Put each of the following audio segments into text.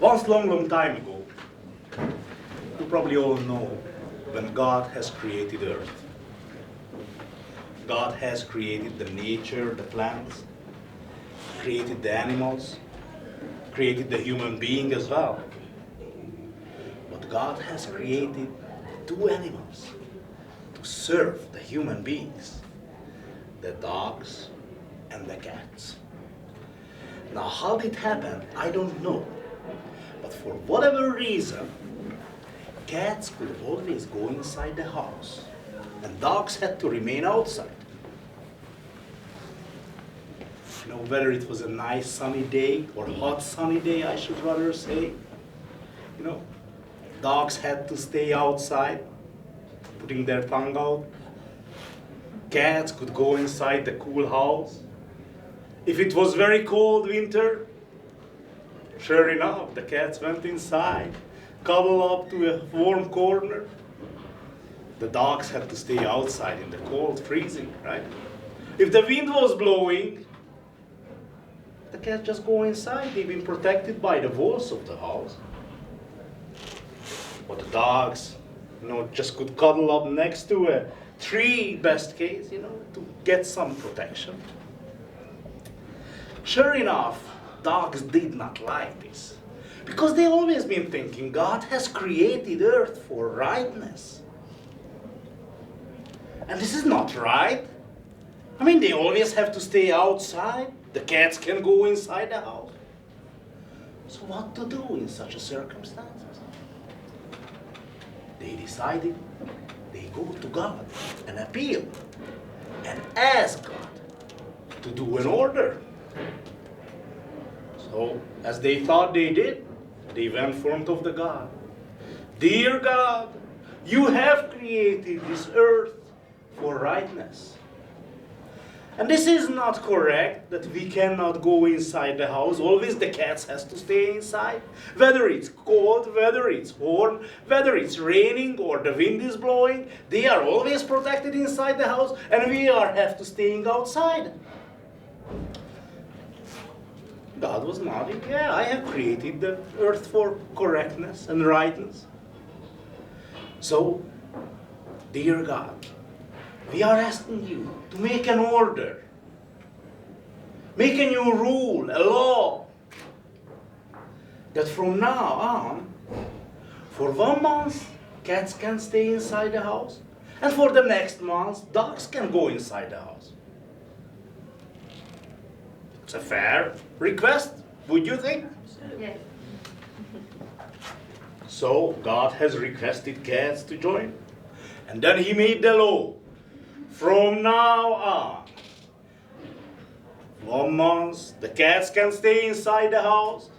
Once long time ago, you probably all know when God has created earth. God has created the nature, the plants, created the animals, created the human being as well. But God has created two animals to serve the human beings, the dogs and the cats. Now, how did it happen? I don't know. But for whatever reason, cats could always go inside the house, and dogs had to remain outside. You know, whether it was a nice sunny day or hot sunny day, I should rather say, you know, dogs had to stay outside, putting their tongue out. Cats could go inside the cool house. If it was very cold winter, sure enough, the cats went inside, cuddled up to a warm corner. The dogs had to stay outside in the cold, freezing, right? If the wind was blowing, the cats just go inside. They've been protected by the walls of the house. But the dogs, you know, just could cuddle up next to a tree, best case, you know, to get some protection. Sure enough, dogs did not like this, because they always been thinking God has created earth for rightness. And this is not right. I mean, they always have to stay outside. The cats can go inside the house. So what to do in such a circumstances? They decided they go to God and appeal and ask God to do an order. So, as they thought they did, they went in front of the God. Dear God, you have created this earth for rightness. And this is not correct, that we cannot go inside the house. Always the cats has to stay inside. Whether it's cold, whether it's warm, whether it's raining or the wind is blowing, they are always protected inside the house, and we have to staying outside. God was nodding. Yeah, I have created the earth for correctness and rightness. So, dear God, we are asking you to make an order, make a new rule, a law, that from now on, for 1 month, cats can stay inside the house, and for the next month, dogs can go inside the house. It's a fair request, would you think? Yes. So God has requested cats to join, and then he made the law. From now on, 1 month, the cats can stay inside the house,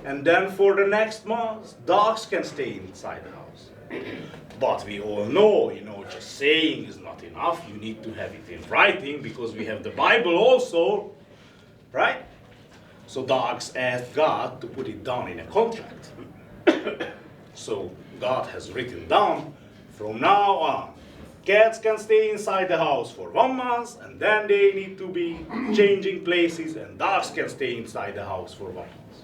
and then for the next month, dogs can stay inside the house. But we all know, you know, just saying is not enough. You need to have it in writing, because we have the Bible also, right? So dogs asked God to put it down in a contract. So God has written down, from now on, cats can stay inside the house for 1 month, and then they need to be changing places, and dogs can stay inside the house for 1 month.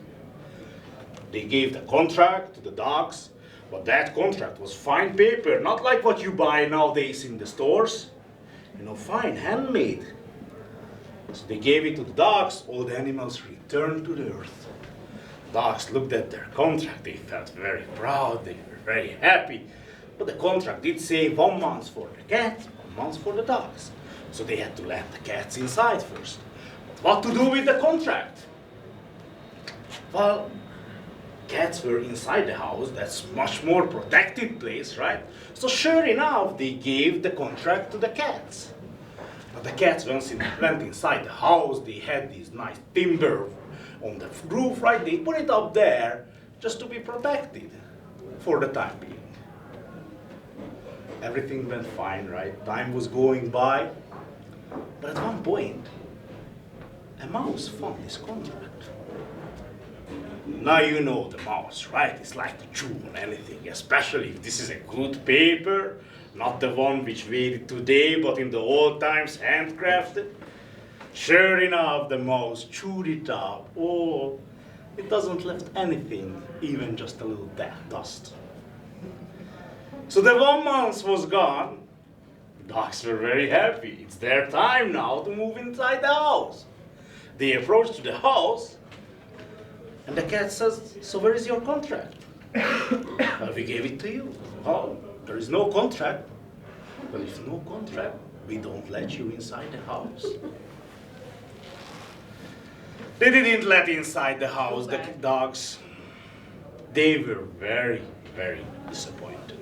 They gave the contract to the dogs, but that contract was fine paper, not like what you buy nowadays in the stores. You know, fine, handmade. So they gave it to the dogs. All the animals returned to the earth. Dogs looked at their contract. They felt very proud. They were very happy. But the contract did say 1 month for the cat, 1 month for the dogs. So they had to let the cats inside first. But what to do with the contract? Well, cats were inside the house. That's much more protected place, right? So sure enough, they gave the contract to the cats. But the cats went inside the house. They had these nice timber on the roof, right? They put it up there just to be protected for the time being. Everything went fine, right? Time was going by. But at one point, a mouse found this contract. Now you know the mouse, right? It's like to chew on anything, especially if this is a good paper, not the one which we did today, but in the old times handcrafted. Sure enough, the mouse chewed it up all It doesn't left anything, even just a little dust. So the 1 month was gone. Dogs were very happy. It's their time now to move inside the house. They approach to the house, and the cat says, "So where is your contract?" "Well, we gave it to you." "Oh, there is no contract." "Well, if no contract, we don't let you inside the house." They didn't let inside the house the dogs. They were very, very disappointed.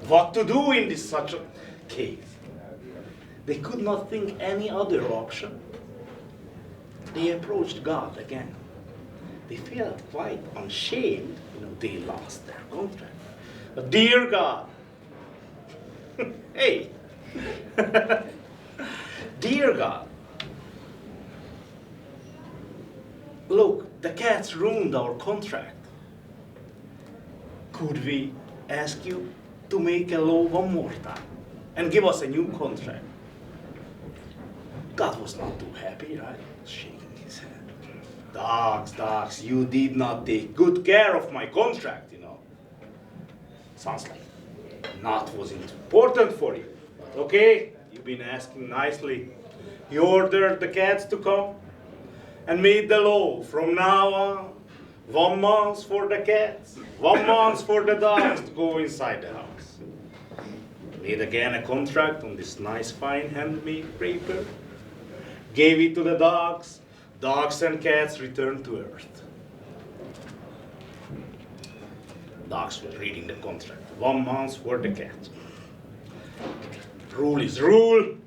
What to do in this such a case? They could not think any other option. They approached God again. They felt quite ashamed, they lost their contract. But dear God, hey, dear God, look, the cats ruined our contract. Could we ask you to make a law one more time and give us a new contract? God was not too happy, right? Shaking his head. Dogs, you did not take good care of my contract, Sounds like not was important for you. But okay, you've been asking nicely. He ordered the cats to come and made the law from now on. 1 month for the cats, 1 month for the dogs to go inside the house. Made again a contract on this nice fine handmade paper. Gave it to the dogs. Dogs and cats returned to earth. Dogs were reading the contract. 1 month for the cats. Rule is rule.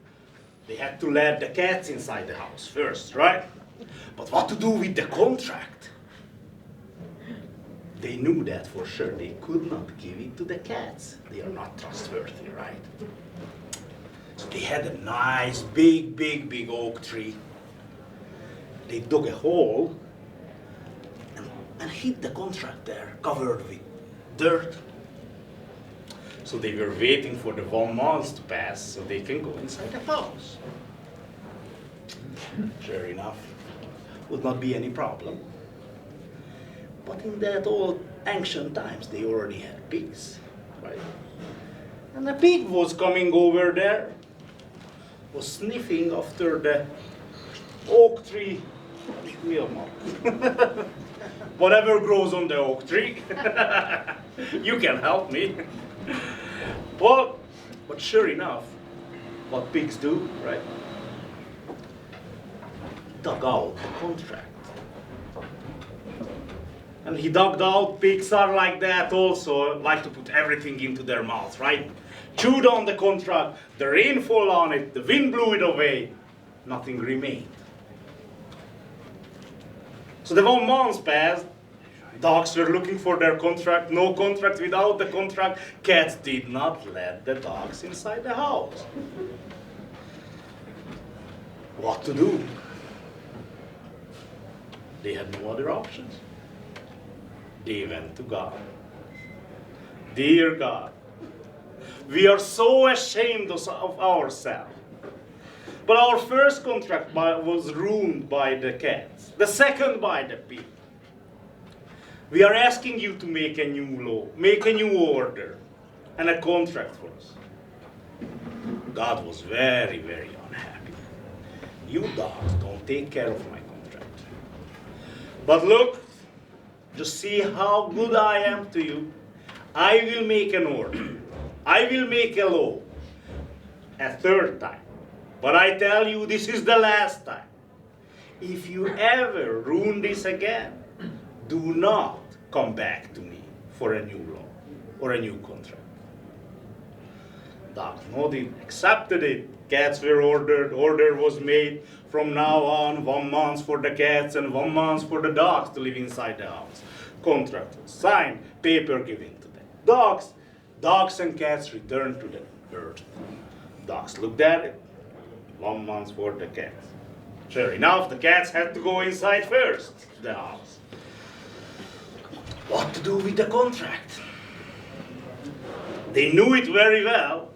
They had to let the cats inside the house first, right? But what to do with the contract? They knew that for sure. They could not give it to the cats. They are not trustworthy, right? So they had a nice, big oak tree. They dug a hole and hid the contract there, covered with dirt. So they were waiting for the 1 month to pass so they can go inside the house. Sure enough, would not be any problem. But in that old ancient times, they already had pigs, right? And the pig was coming over there, was sniffing after the oak tree milk. Whatever grows on the oak tree. You can help me. Well, but sure enough, what pigs do, right? Dug out the contract. And he dug out, pigs are like that also, like to put everything into their mouth, right? Chewed on the contract, the rain fell on it, the wind blew it away, nothing remained. So the 1 month passed, dogs were looking for their contract, no contract. Without the contract, cats did not let the dogs inside the house. What to do? They had no other options. They went to God. Dear God, we are so ashamed of ourselves. But our first contract was ruined by the cats. The second by the pig. We are asking you to make a new law, make a new order, and a contract for us. God was very, very unhappy. You dogs don't take care of my contract. But look, just see how good I am to you. I will make an order. I will make a law. A third time. But I tell you, this is the last time. If you ever ruin this again, do not come back to me for a new law or a new contract. Dogs nodded, accepted it. Cats were ordered. Order was made. From now on, 1 month for the cats and 1 month for the dogs to live inside the house. Contract was signed, paper given to them. Dogs and cats returned to the earth. Dogs looked at it. 1 month for the cats. Sure enough, the cats had to go inside first, the house. What to do with the contract? They knew it very well.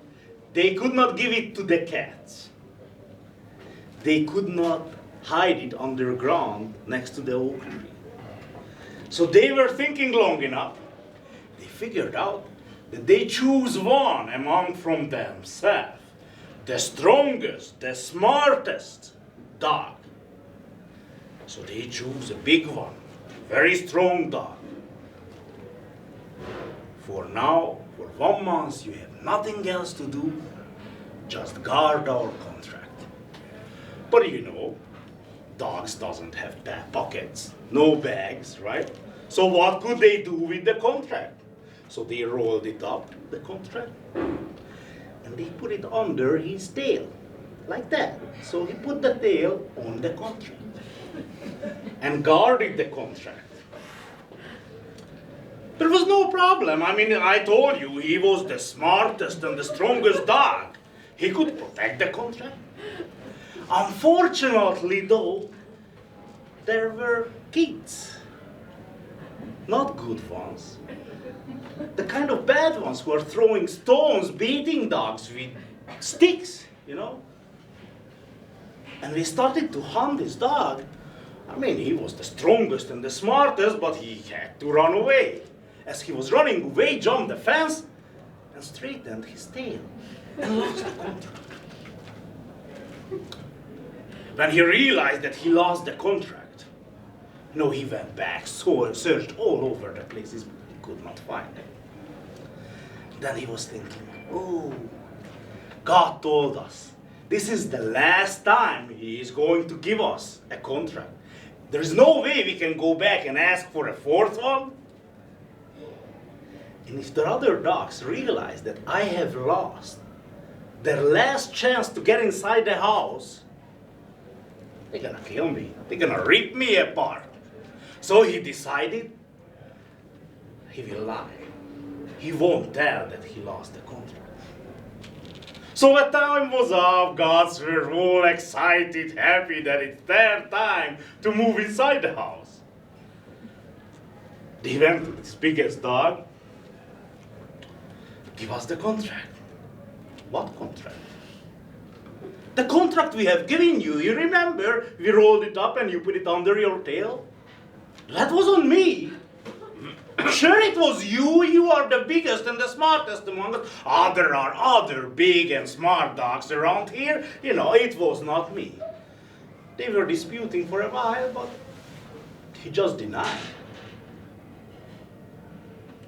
They could not give it to the cats. They could not hide it underground next to the oak tree. So they were thinking long enough. They figured out that they choose one among from themselves, the strongest, the smartest dog. So they choose a big one, very strong dog. For now, for 1 month, you have nothing else to do, just guard our contract. But you know, dogs doesn't have pockets, no bags, right? So what could they do with the contract? So they rolled it up, the contract, and they put it under his tail, like that. So he put the tail on the contract and guarded the contract. There was no problem. I mean, I told you, he was the smartest and the strongest dog. He could protect the contract. Unfortunately, though, there were kids. Not good ones. The kind of bad ones who are throwing stones, beating dogs with sticks, you know. And we started to hunt this dog. I mean, he was the strongest and the smartest, but he had to run away. As he was running away, jumped the fence and straightened his tail and lost the contract. When he realized that he lost the contract, he went back, searched all over the places, but he could not find it. Then he was thinking, oh, God told us, this is the last time he is going to give us a contract. There is no way we can go back and ask for a fourth one. And if the other dogs realize that I have lost their last chance to get inside the house, they're gonna kill me. They're gonna rip me apart. So he decided he will lie. He won't tell that he lost the contract. So the time was up. Gods were all excited, happy that it's their time to move inside the house. They went to this biggest dog. Give us the contract. What contract? The contract we have given you. You remember? We rolled it up and you put it under your tail. That was on me. Sure, it was you. You are the biggest and the smartest among us. There are other big and smart dogs around here. It was not me. They were disputing for a while, but he just denied.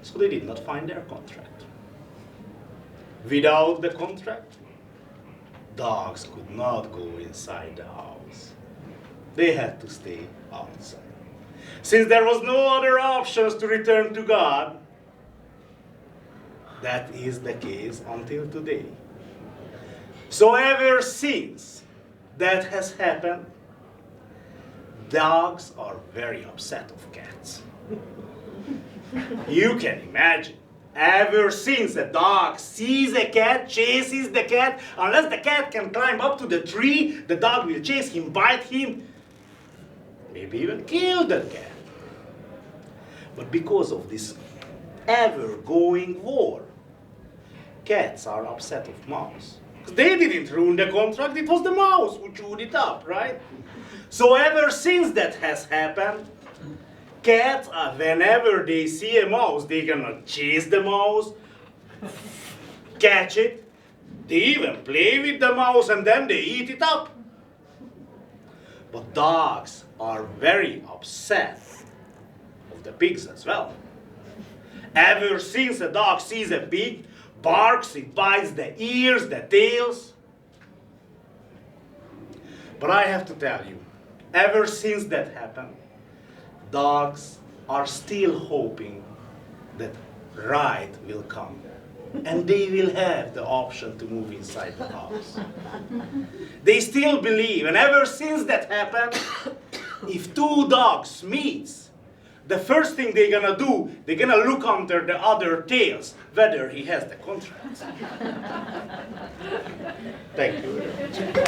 So they did not find their contract. Without the contract, dogs could not go inside the house. They had to stay outside. Since there was no other options to return to God, that is the case until today. So ever since that has happened, dogs are very upset of cats. You can imagine. Ever since a dog sees a cat, chases the cat, unless the cat can climb up to the tree, the dog will chase him, bite him, maybe even kill the cat. But because of this ever-going war, cats are upset of mouse. Because they didn't ruin the contract, it was the mouse who chewed it up, right? So ever since that has happened, cats, whenever they see a mouse, they're gonna chase the mouse, catch it, they even play with the mouse and then they eat it up. But dogs are very upset of the pigs as well. Ever since a dog sees a pig, barks, it bites the ears, the tails. But I have to tell you, ever since that happened, dogs are still hoping that right will come and they will have the option to move inside the house. They still believe, and ever since that happened, if two dogs meet, the first thing they're gonna do, they're gonna look under the other tails whether he has the contract. Thank you very much.